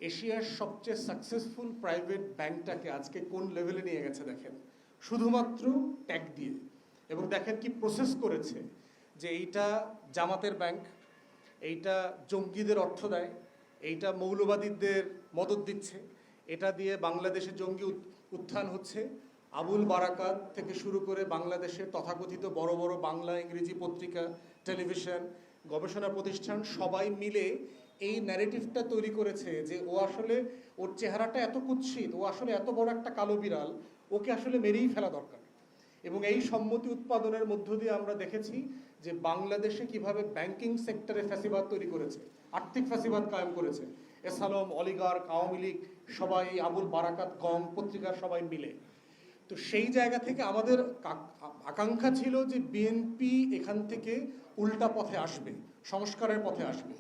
এশিয়ার সবচেয়ে successful private ব্যাংকটাকে আজকে কোন লেভেলে নিয়ে গেছে দেখেন, শুধুমাত্র ট্যাগ দিয়ে। এবং দেখেন কি প্রসেস করেছে, যে এইটা জামাতের ব্যাংক, এইটা জঙ্গিদের অর্থ দেয়, এইটা মৌলবাদীদের মদত দিচ্ছে, এটা দিয়ে বাংলাদেশে জঙ্গি উত্থান হচ্ছে। আবুল বারাকাত থেকে শুরু করে বাংলাদেশের তথাকথিত বড় বড় বাংলা ইংরেজি পত্রিকা, টেলিভিশন, গবেষণা প্রতিষ্ঠান সবাই মিলে এই ন্যারেটিভটা তৈরি করেছে যে ও আসলে, ওর চেহারাটা এত কুৎসিত, ও আসলে এত বড় একটা কালো বিড়াল, ওকে আসলে মেরেই ফেলা দরকার। এবং এই সম্মতি উৎপাদনের মধ্য দিয়ে আমরা দেখেছি যে বাংলাদেশে কিভাবে ব্যাংকিং সেক্টরে ফ্যাসিবাদ তৈরি করেছে, আর্থিক ফ্যাসিবাদ কায়েম করেছে। এসালম, অলিগার্ক, আওয়ামী লীগ সবাই, আবুল বারাকাত, গং পত্রিকার সবাই মিলে। তো সেই জায়গা থেকে আমাদের আকাঙ্ক্ষা ছিল যে বিএনপি এখান থেকে উল্টা পথে আসবে, সংস্কারের পথে আসবে।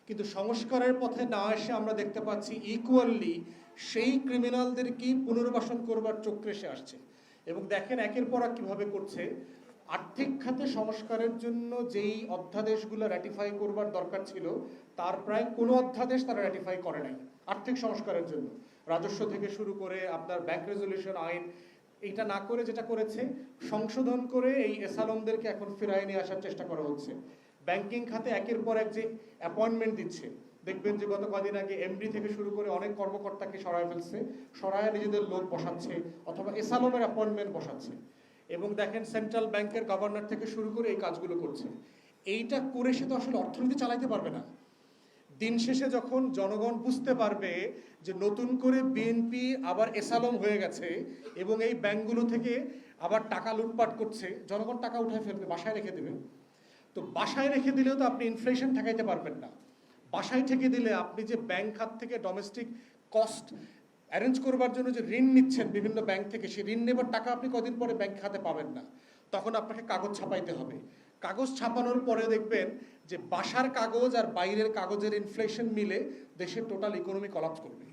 কিন্তু সংস্কারের পথে না এসে আমরা দেখতে পাচ্ছি ইকুয়ালি সেই ক্রিমিনালদেরকেই পুনর্বাসন করবার চক্রে এসে আসছে। এবং দেখেন একের পর এক কীভাবে করছে। আর্থিক খাতে সংস্কারের জন্য যেই অধ্যাদেশগুলো র্যাটিফাই করবার দরকার ছিল, তার প্রায় কোনো অধ্যাদেশ তারা র্যাটিফাই করে নাই আর্থিক সংস্কারের জন্য। রাজস্ব থেকে শুরু করে আপনার ব্যাংক রেজলিউশন আইন, এইটা না করে যেটা করেছে, সংশোধন করে এই এসালমদেরকে এখন ফিরায় নিয়ে আসার চেষ্টা করা হচ্ছে। ব্যাংকিং খাতে একের পর এক যে অ্যাপয়েন্টমেন্ট দিচ্ছে, দেখবেন যে গত কদিন আগে এমডি থেকে শুরু করে অনেক কর্মকর্তাকে সরায় ফেলছে, সরায় নিজেদের লোক বসাচ্ছে অথবা এসালমের অ্যাপয়েন্টমেন্ট বসাচ্ছে। এবং দেখেন সেন্ট্রাল ব্যাংকের গভর্নর থেকে শুরু করে এই কাজগুলো করছে। এইটা করে সে তো আসলে অর্থনীতি চালাইতে পারবে না। দিন শেষে যখন জনগণ বুঝতে পারবে যে নতুন করে বিএনপি আবার এসালম হয়ে গেছে এবং এই ব্যাংকগুলো থেকে আবার টাকা লুটপাট করছে, জনগণ টাকা উঠায় ফেলবে, বাসায় রেখে দেবে। তো বাসায় রেখে দিলেও তো আপনি ইনফ্লেশন ঠেকাইতে পারবেন না। বাসায় থেকে দিলে আপনি যে ব্যাংক খাত থেকে ডোমেস্টিক কস্ট অ্যারেঞ্জ করবার জন্য যে ঋণ নিচ্ছেন বিভিন্ন ব্যাংক থেকে, সেই ঋণ নেবার টাকা আপনি কদিন পরে ব্যাংক খাতে পাবেন না। তখন আপনাকে কাগজ ছাপাইতে হবে। কাগজ ছাপানোর পরে দেখবেন যে বাসার কাগজ আর বাইরের কাগজের ইনফ্লেশন মিলে দেশের টোটাল ইকোনমি কলাপস করবে।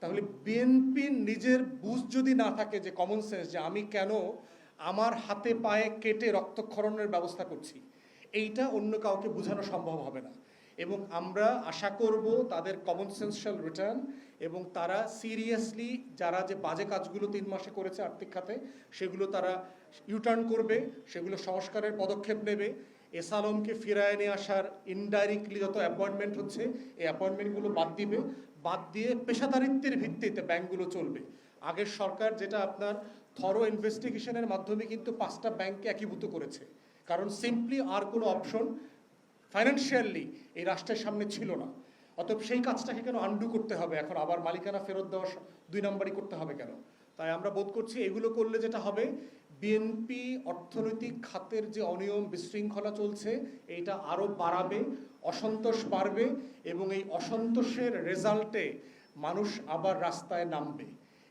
তাহলে বিএনপির নিজের বুঝ যদি না থাকে, যে কমন সেন্স, যে আমি কেন আমার হাতে পায়ে কেটে রক্তক্ষরণের ব্যবস্থা করছি, এইটা অন্য কাউকে বোঝানো সম্ভব হবে না। এবং আমরা আশা করব তাদের কমন সেন্স শ্যাল রিটার্ন, এবং তারা সিরিয়াসলি যারা যে বাজে কাজগুলো 3 মাসে করেছে আর্থিক খাতে, সেগুলো তারা ইউটার্ন করবে, সেগুলো সংস্কারের পদক্ষেপ নেবে। এসালমকে ফিরায় নিয়ে আসার ইনডাইরেক্টলি যত অ্যাপয়েন্টমেন্ট হচ্ছে, এই অ্যাপয়েন্টমেন্টগুলো বাদ দিবে, বাদ দিয়ে পেশাদারিত্বের ভিত্তিতে ব্যাংকগুলো চলবে। আগের সরকার যেটা আপনার থরো ইনভেস্টিগেশনের মাধ্যমে কিন্তু 5টা ব্যাংককে একীভূত করেছে, কারণ সিম্পলি আর কোনো অপশন ফাইন্যান্সিয়ালি এই রাষ্ট্রের সামনে ছিল না। অতএব সেই কাজটাকে কেন আন্ডু করতে হবে, এখন আবার মালিকানা ফেরত দেওয়া 2 নম্বরই করতে হবে কেন? তাই আমরা বোধ করছি এগুলো করলে যেটা হবে, বিএনপি অর্থনৈতিক খাতের যে অনিয়ম বিশৃঙ্খলা চলছে, এইটা আরও বাড়াবে, অসন্তোষ বাড়বে, এবং এই অসন্তোষের রেজাল্টে মানুষ আবার রাস্তায় নামবে।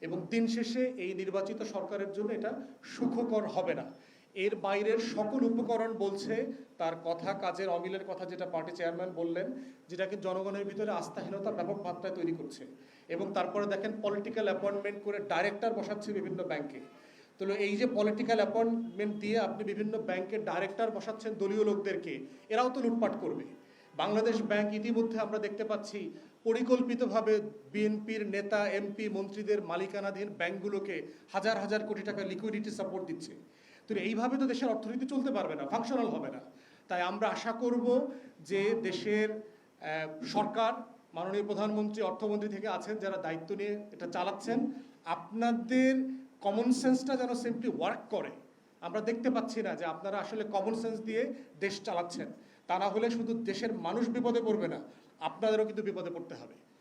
এবং দিন শেষে এই নির্বাচিত সরকারের জন্য এটা সুখকর হবে না। এর বাইরের সকল উপকরণ বলছে তার কথা কাজের অমিলের কথা, যেটা পার্টি চেয়ারম্যান বললেন, যেটাকে জনগণের ভিতরে আস্থাহীনতা ব্যাপক মাত্রায় তৈরি করছে। এবং তারপরে দেখেন পলিটিক্যাল অ্যাপয়েন্টমেন্ট করে ডাইরেক্টর বসাচ্ছে বিভিন্ন ব্যাংকে। তো এই যে পলিটিক্যাল অ্যাপয়েন্টমেন্ট দিয়ে আপনি বিভিন্ন ব্যাংকের ডাইরেক্টর বসাচ্ছেন দলীয় লোকদেরকে, এরাও তো লুটপাট করবে। বাংলাদেশ ব্যাংক ইতিমধ্যে আমরা দেখতে পাচ্ছি পরিকল্পিতভাবে বিএনপির নেতা, এমপি, মন্ত্রীদের মালিকানাধীন ব্যাংকগুলোকে হাজার হাজার কোটি টাকা লিকুইডিটি সাপোর্ট দিচ্ছে। তো এইভাবে তো দেশের অর্থনীতি চলতে পারবে না, ফাংশনাল হবে না। তাই আমরা আশা করব যে দেশের সরকার, মাননীয় প্রধানমন্ত্রী, অর্থমন্ত্রী থেকে আছেন যারা দায়িত্ব নিয়ে এটা চালাচ্ছেন, আপনাদের কমন সেন্সটা যেন সিম্পলি ওয়ার্ক করে। আমরা দেখতে পাচ্ছি না যে আপনারা আসলে কমন সেন্স দিয়ে দেশ চালাচ্ছেন। তা না হলে শুধু দেশের মানুষ বিপদে পড়বে না, আপনাদেরও কিন্তু বিপদে পড়তে হবে।